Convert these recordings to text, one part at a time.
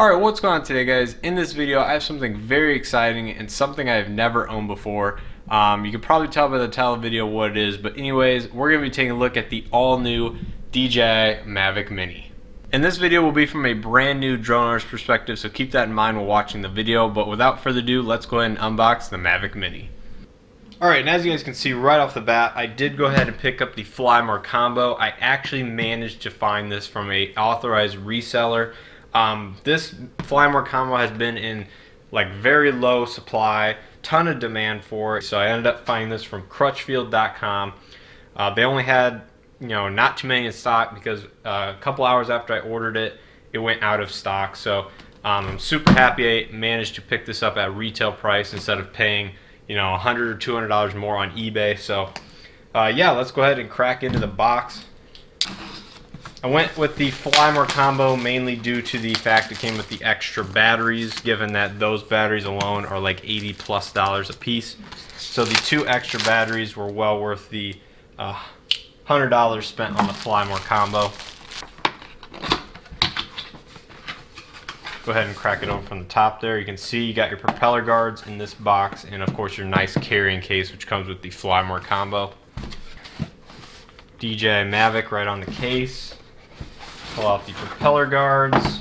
Alright, what's going on today, guys? In this video I have something very exciting and something I've never owned before. You can probably tell by the title of the video what it is, but anyways, we're going to be taking a look at the all-new DJI Mavic Mini. And this video will be from a brand new drone owner's perspective, so keep that in mind while watching the video. But without further ado, let's go ahead and unbox the Mavic Mini. Alright, and as you guys can see right off the bat, I did go ahead and pick up the Fly More combo. I actually managed to find this from a authorized reseller. This Fly More combo has been in like very low supply, ton of demand for it, so I ended up finding this from Crutchfield.com. They only had, not too many in stock because a couple hours after I ordered it, it went out of stock. So I'm super happy I managed to pick this up at retail price instead of paying $100 or $200 more on eBay. So yeah, let's go ahead and crack into the box. I went with the Fly More combo mainly due to the fact it came with the extra batteries, given that those batteries alone are like $80+ a piece. So the two extra batteries were well worth the $100 spent on the Fly More combo. Go ahead and crack it open from the top there. You can see you got your propeller guards in this box, and of course your nice carrying case which comes with the Fly More combo. DJI Mavic right on the case. Pull out the propeller guards.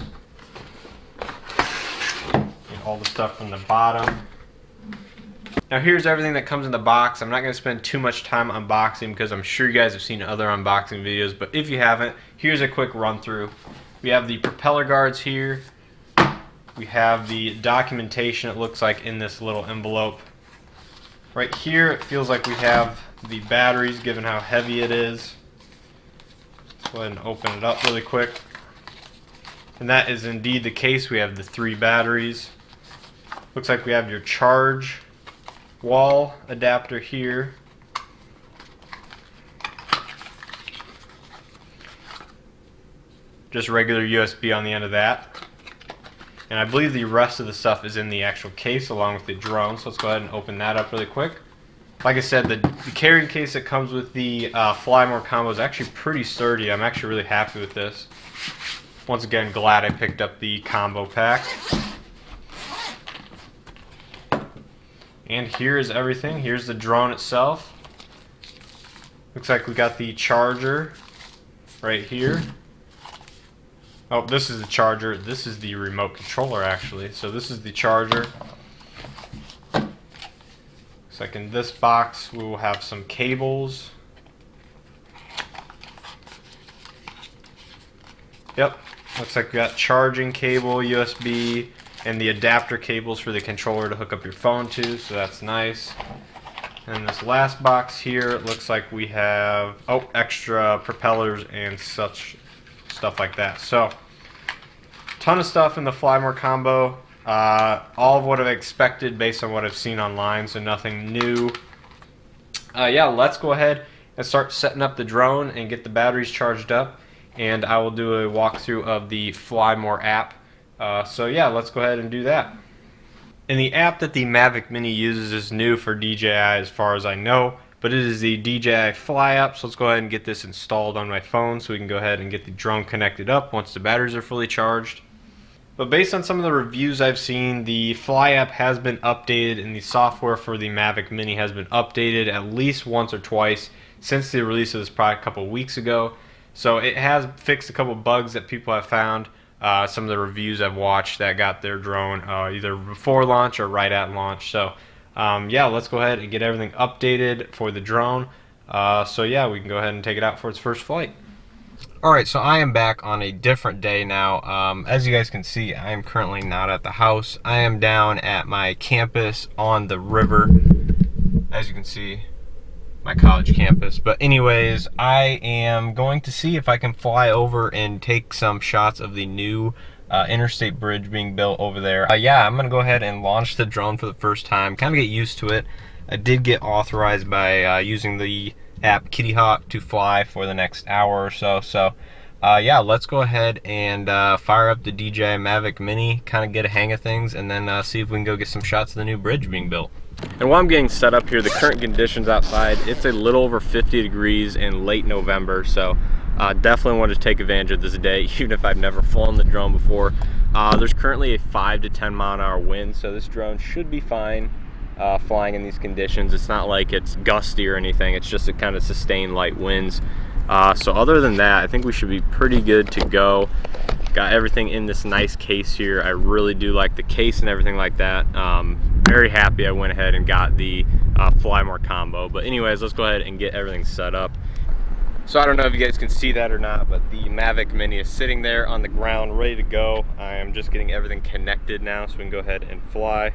Get all the stuff from the bottom. Now here's everything that comes in the box. I'm not going to spend too much time unboxing because I'm sure you guys have seen other unboxing videos, but if you haven't, here's a quick run through. We have the propeller guards here. We have the documentation, it looks like, in this little envelope. Right here it feels like we have the batteries, given how heavy it is. Let's go ahead and open it up really quick. And that is indeed the case. We have the 3 batteries. Looks like we have your charge wall adapter here. Just regular USB on the end of that. And I believe the rest of the stuff is in the actual case along with the drone. So let's go ahead and open that up really quick. Like I said, the carrying case that comes with the Fly More combo is actually pretty sturdy. I'm actually really happy with this. Once again, glad I picked up the combo pack. And here's everything. Here's the drone itself. Looks like we got the charger right here. Oh, this is the charger. This is the remote controller, actually. So this is the charger. Looks like in this box we will have some cables. Yep, looks like we got charging cable, USB, and the adapter cables for the controller to hook up your phone to, so that's nice. And this last box here, it looks like we have extra propellers and such stuff like that. So ton of stuff in the Fly More combo. All of what I've expected based on what I've seen online, so nothing new. Yeah, let's go ahead and start setting up the drone and get the batteries charged up, and I will do a walkthrough of the Fly More app. So yeah, let's go ahead and do that. And the app that the Mavic Mini uses is new for DJI as far as I know, but it is the DJI Fly app. So let's go ahead and get this installed on my phone so we can go ahead and get the drone connected up once the batteries are fully charged. But based on some of the reviews I've seen, the Fly app has been updated and the software for the Mavic Mini has been updated at least once or twice since the release of this product a couple weeks ago. So it has fixed a couple bugs that people have found. Some of the reviews I've watched that got their drone either before launch or right at launch. So yeah, let's go ahead and get everything updated for the drone. So yeah, we can go ahead and take it out for its first flight. Alright, so I am back on a different day now. As you guys can see, I am currently not at the house. I am down at my campus on the river. As you can see, my college campus. But anyways, I am going to see if I can fly over and take some shots of the new interstate bridge being built over there. Yeah, I'm gonna go ahead and launch the drone for the first time, kind of get used to it. I did get authorized by using the app Kitty Hawk to fly for the next hour or so. So yeah, let's go ahead and fire up the DJI Mavic Mini, kind of get a hang of things, and then see if we can go get some shots of the new bridge being built. And while I'm getting set up here, the current conditions outside, it's a little over 50 degrees in late November, so definitely want to take advantage of this day, even if I've never flown the drone before. There's currently a 5 to 10 mile an hour wind, so this drone should be fine flying in these conditions. It's not like it's gusty or anything, it's just a kind of sustained light winds. So other than that, I think we should be pretty good to go. Got everything in this nice case here. I really do like the case and everything like that. Very happy I went ahead and got the Fly More combo. But anyways, let's go ahead and get everything set up. So I don't know if you guys can see that or not, but the Mavic Mini is sitting there on the ground ready to go. I am just getting everything connected now so we can go ahead and fly.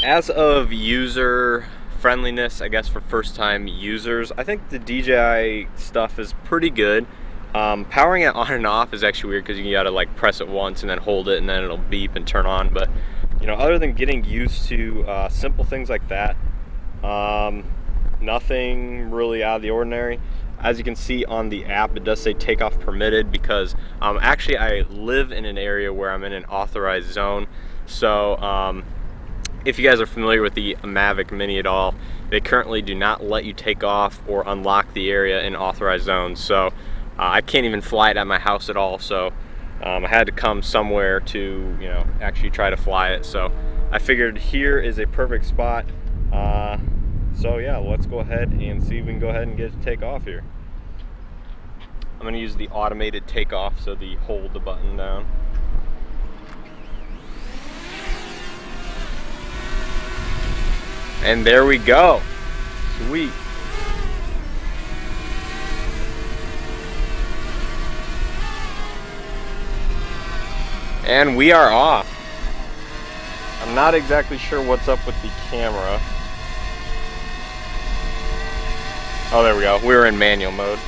As of user friendliness, I guess for first time users, I think the DJI stuff is pretty good. Powering it on and off is actually weird because you gotta like press it once and then hold it and then it'll beep and turn on. But you know, other than getting used to simple things like that, nothing really out of the ordinary. As you can see on the app, it does say takeoff permitted because actually I live in an area where I'm in an authorized zone. So if you guys are familiar with the Mavic Mini at all, they currently do not let you take off or unlock the area in authorized zones. So I can't even fly it at my house at all. So I had to come somewhere to, you know, actually try to fly it. So I figured here is a perfect spot. So yeah, let's go ahead and see if we can go ahead and get it to take off here. I'm going to use the automated takeoff, so the hold the button down. And there we go. Sweet. And we are off. I'm not exactly sure what's up with the camera. Oh, there we go. We were in manual mode.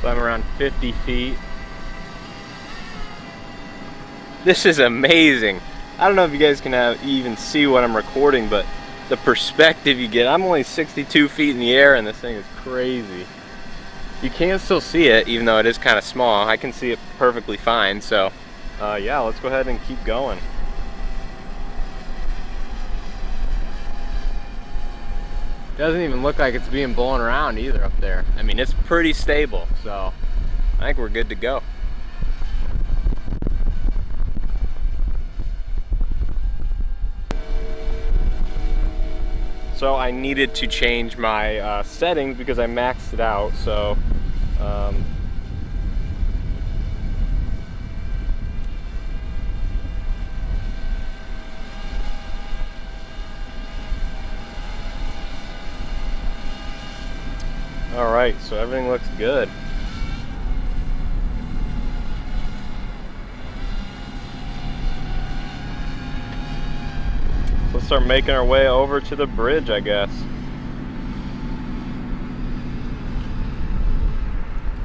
So I'm around 50 feet. This is amazing. I don't know if you guys can even see what I'm recording, but the perspective you get, I'm only 62 feet in the air and this thing is crazy. You can still see it, even though it is kind of small. I can see it perfectly fine, so yeah, let's go ahead and keep going. Doesn't even look like it's being blown around either up there. I mean, it's pretty stable, so I think we're good to go. So I needed to change my settings because I maxed it out, so all right, so everything looks good. Let's start making our way over to the bridge, I guess.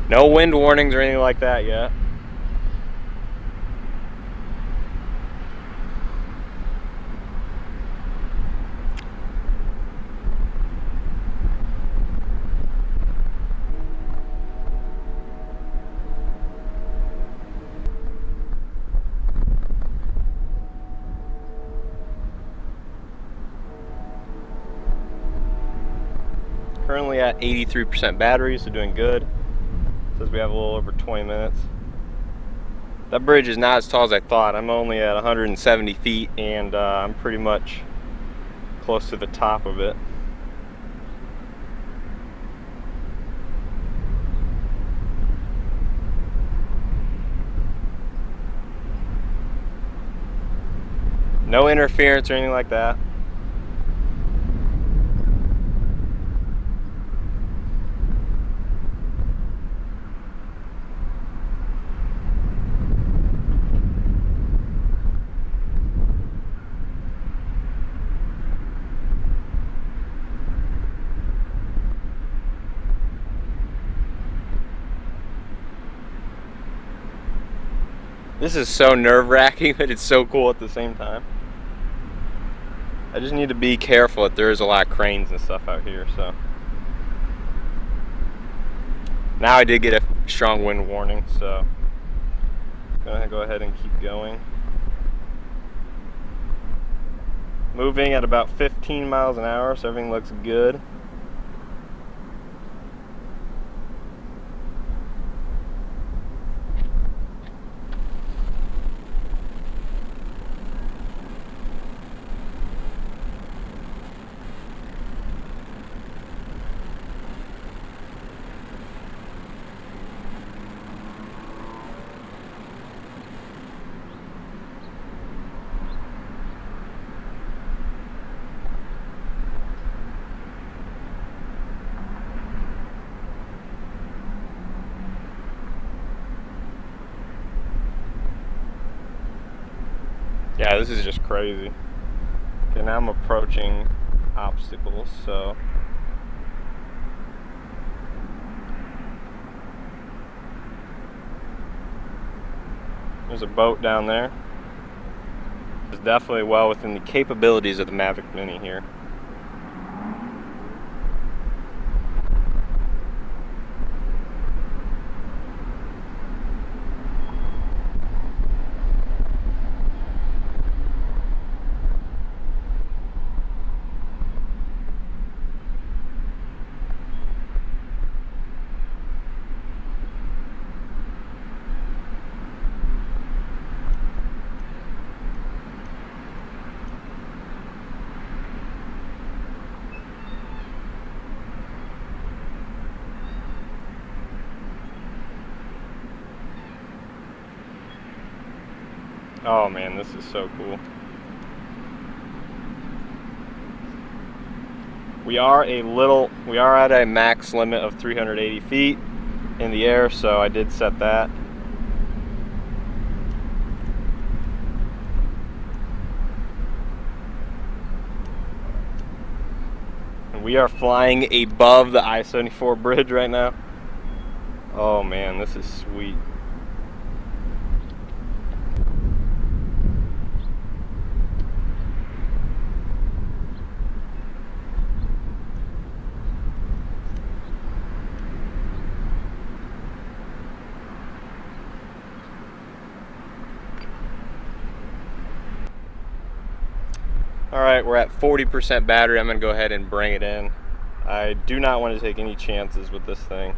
No wind warnings or anything like that yet. Currently at 83% battery, so doing good. Says we have a little over 20 minutes. That bridge is not as tall as I thought. I'm only at 170 feet and I'm pretty much close to the top of it. No interference or anything like that. This is so nerve-wracking, but it's so cool at the same time. I just need to be careful that there is a lot of cranes and stuff out here, so. Now I did get a strong wind warning, so I'm gonna go ahead and keep going. Moving at about 15 miles an hour, so everything looks good. Yeah, this is just crazy. Okay, now I'm approaching obstacles, so there's a boat down there. It's definitely well within the capabilities of the Mavic Mini here. Oh man, this is so cool. We are at a max limit of 380 feet in the air, so I did set that. And we are flying above the I-74 bridge right now. Oh man, this is sweet. Alright, we're at 40% battery. I'm going to go ahead and bring it in. I do not want to take any chances with this thing.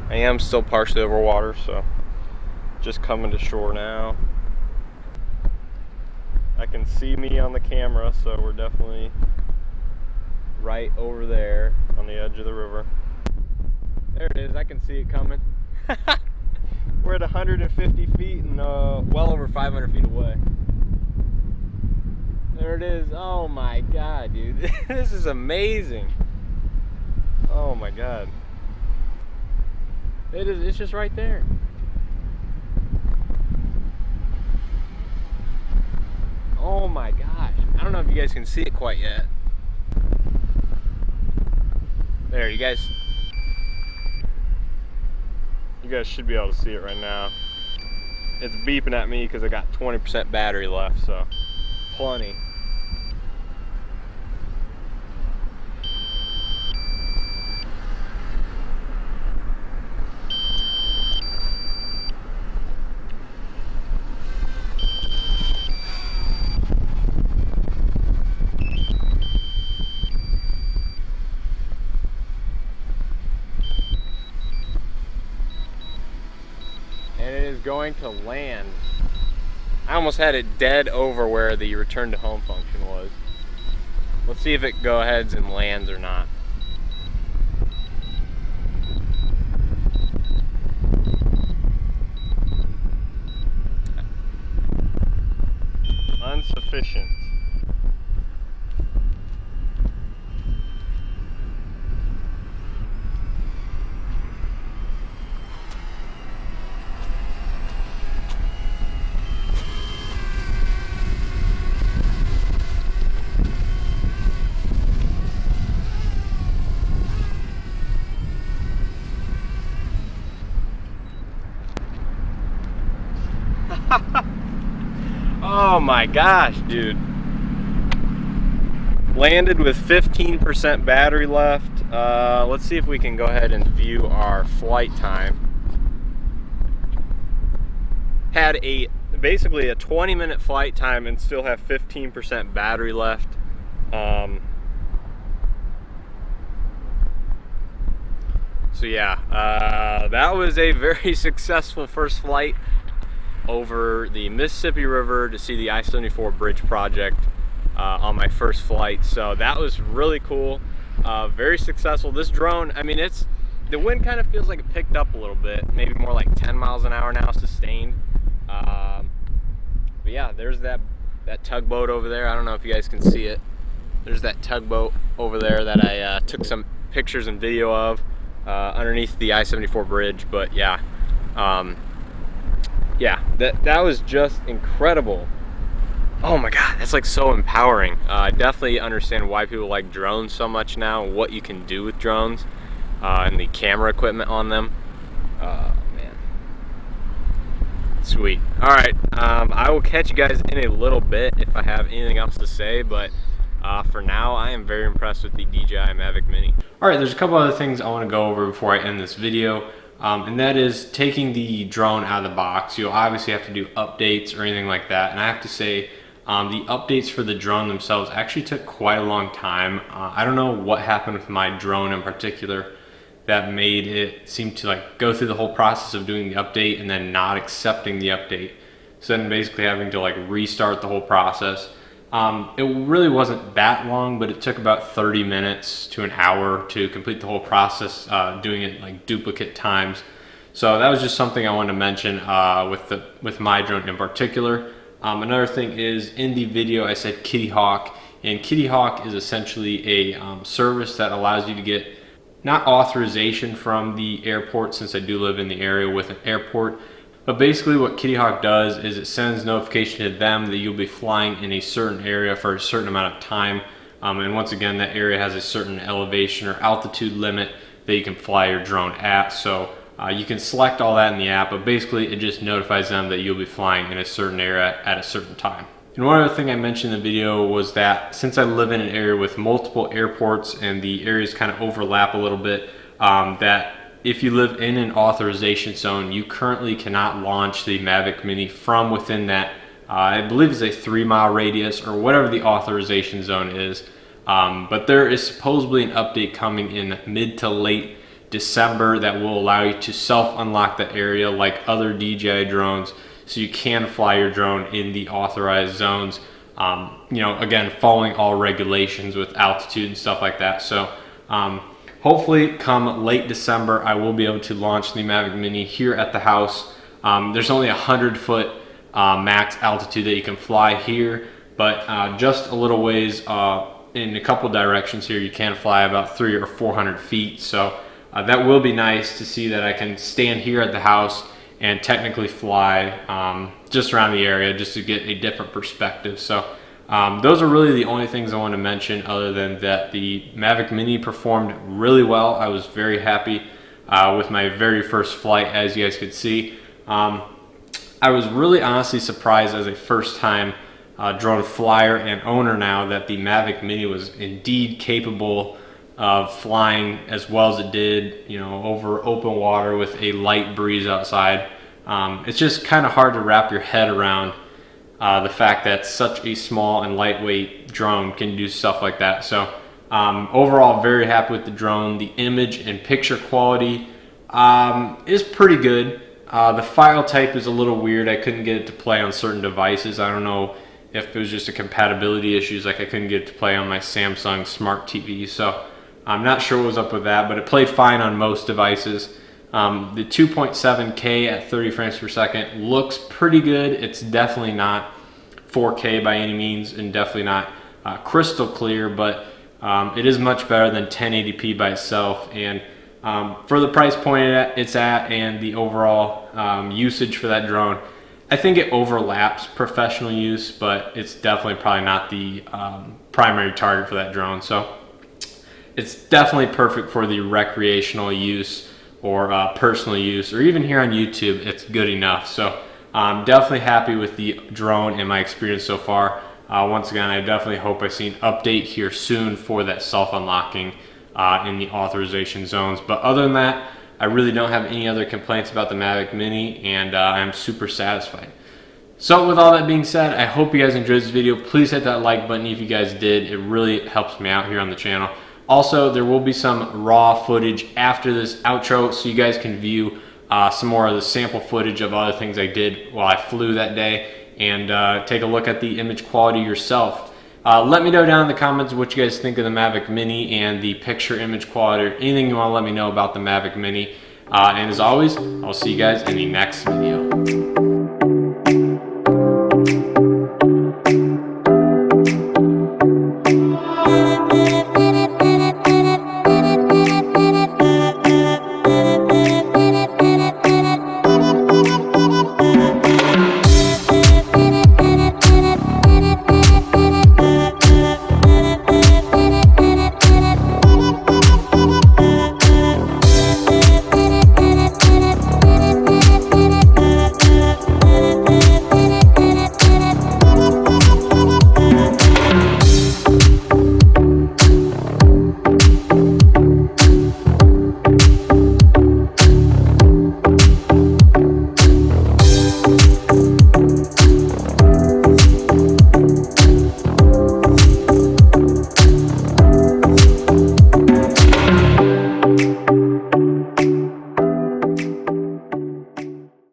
I am still partially over water, so just coming to shore now. I can see me on the camera, so we're definitely right over there on the edge of the river. There it is, I can see it coming. We're at 150 feet and well over 500 feet away. There it is. Oh my god, dude. This is amazing. Oh my god. It is, it's just right there. Oh my gosh. I don't know if you guys can see it quite yet. There, you guys should be able to see it right now. It's beeping at me because I got 20% battery left, so plenty. And it is going to land. I almost had it dead over where the return to home function was. Let's see if it go ahead and lands or not. Insufficient. Oh my gosh, dude. landed with 15% battery left. Let's see if we can go ahead and view our flight time. Had basically a 20-minute flight time and still have 15% battery left. So yeah, that was a very successful first flight over the Mississippi River to see the I-74 bridge project on my first flight. So that was really cool, very successful. This drone, I mean, the wind kind of feels like it picked up a little bit, maybe more like 10 miles an hour now, sustained. But yeah, there's that tugboat over there. I don't know if you guys can see it. There's that tugboat over there that I took some pictures and video of underneath the I-74 bridge. But yeah, yeah, that was just incredible. Oh my God, that's like so empowering. I definitely understand why people like drones so much now, what you can do with drones, and the camera equipment on them. Man, sweet. All right, I will catch you guys in a little bit if I have anything else to say, but for now, I am very impressed with the DJI Mavic Mini. All right, there's a couple other things I want to go over before I end this video. And that is taking the drone out of the box. You'll obviously have to do updates or anything like that. And I have to say, the updates for the drone themselves actually took quite a long time. I don't know what happened with my drone in particular that made it seem to like go through the whole process of doing the update and then not accepting the update. So then basically having to like restart the whole process. It really wasn't that long, but it took about 30 minutes to an hour to complete the whole process, doing it like duplicate times. So that was just something I wanted to mention with my drone in particular. Another thing is, in the video I said Kitty Hawk, and Kitty Hawk is essentially a service that allows you to get not authorization from the airport, since I do live in the area with an airport, but basically what Kitty Hawk does is it sends notification to them that you'll be flying in a certain area for a certain amount of time. And once again, that area has a certain elevation or altitude limit that you can fly your drone at. So you can select all that in the app, but basically it just notifies them that you'll be flying in a certain area at a certain time. And one other thing I mentioned in the video was that since I live in an area with multiple airports and the areas kind of overlap a little bit, that if you live in an authorization zone, you currently cannot launch the Mavic Mini from within that, I believe it's a 3-mile radius or whatever the authorization zone is. But there is supposedly an update coming in mid to late December that will allow you to self-unlock that area like other DJI drones, so you can fly your drone in the authorized zones, you know, again, following all regulations with altitude and stuff like that. So hopefully come late December, I will be able to launch the Mavic Mini here at the house. There's only 100-foot max altitude that you can fly here, but just a little ways in a couple directions here, you can fly about 300 or 400 feet. So that will be nice to see that I can stand here at the house and technically fly just around the area just to get a different perspective. So those are really the only things I want to mention, other than that the Mavic Mini performed really well. I was very happy with my very first flight, as you guys could see. I was really honestly surprised as a first-time drone flyer and owner now that the Mavic Mini was indeed capable of flying as well as it did, you know, over open water with a light breeze outside. It's just kind of hard to wrap your head around the fact that such a small and lightweight drone can do stuff like that. So overall, very happy with the drone. The image and picture quality is pretty good. The file type is a little weird. I couldn't get it to play on certain devices. I don't know if it was just a compatibility issues, like I couldn't get it to play on my Samsung Smart TV. So I'm not sure what was up with that, but it played fine on most devices. The 2.7K at 30 frames per second looks pretty good. It's definitely not 4K by any means, and definitely not crystal clear, but it is much better than 1080p by itself. And for the price point it's at and the overall usage for that drone, I think it overlaps professional use, but it's definitely probably not the primary target for that drone. So it's definitely perfect for the recreational use or personal use, or even here on YouTube, it's good enough. So I'm definitely happy with the drone and my experience so far. Once again, I definitely hope I see an update here soon for that self-unlocking in the authorization zones. But other than that, I really don't have any other complaints about the Mavic Mini, and I'm super satisfied. So with all that being said, I hope you guys enjoyed this video. Please hit that like button if you guys did. It really helps me out here on the channel. Also, there will be some raw footage after this outro so you guys can view some more of the sample footage of other things I did while I flew that day, and take a look at the image quality yourself. Let me know down in the comments what you guys think of the Mavic Mini and the picture image quality, or anything you want to let me know about the Mavic Mini. And as always, I'll see you guys in the next video. We'll be right back.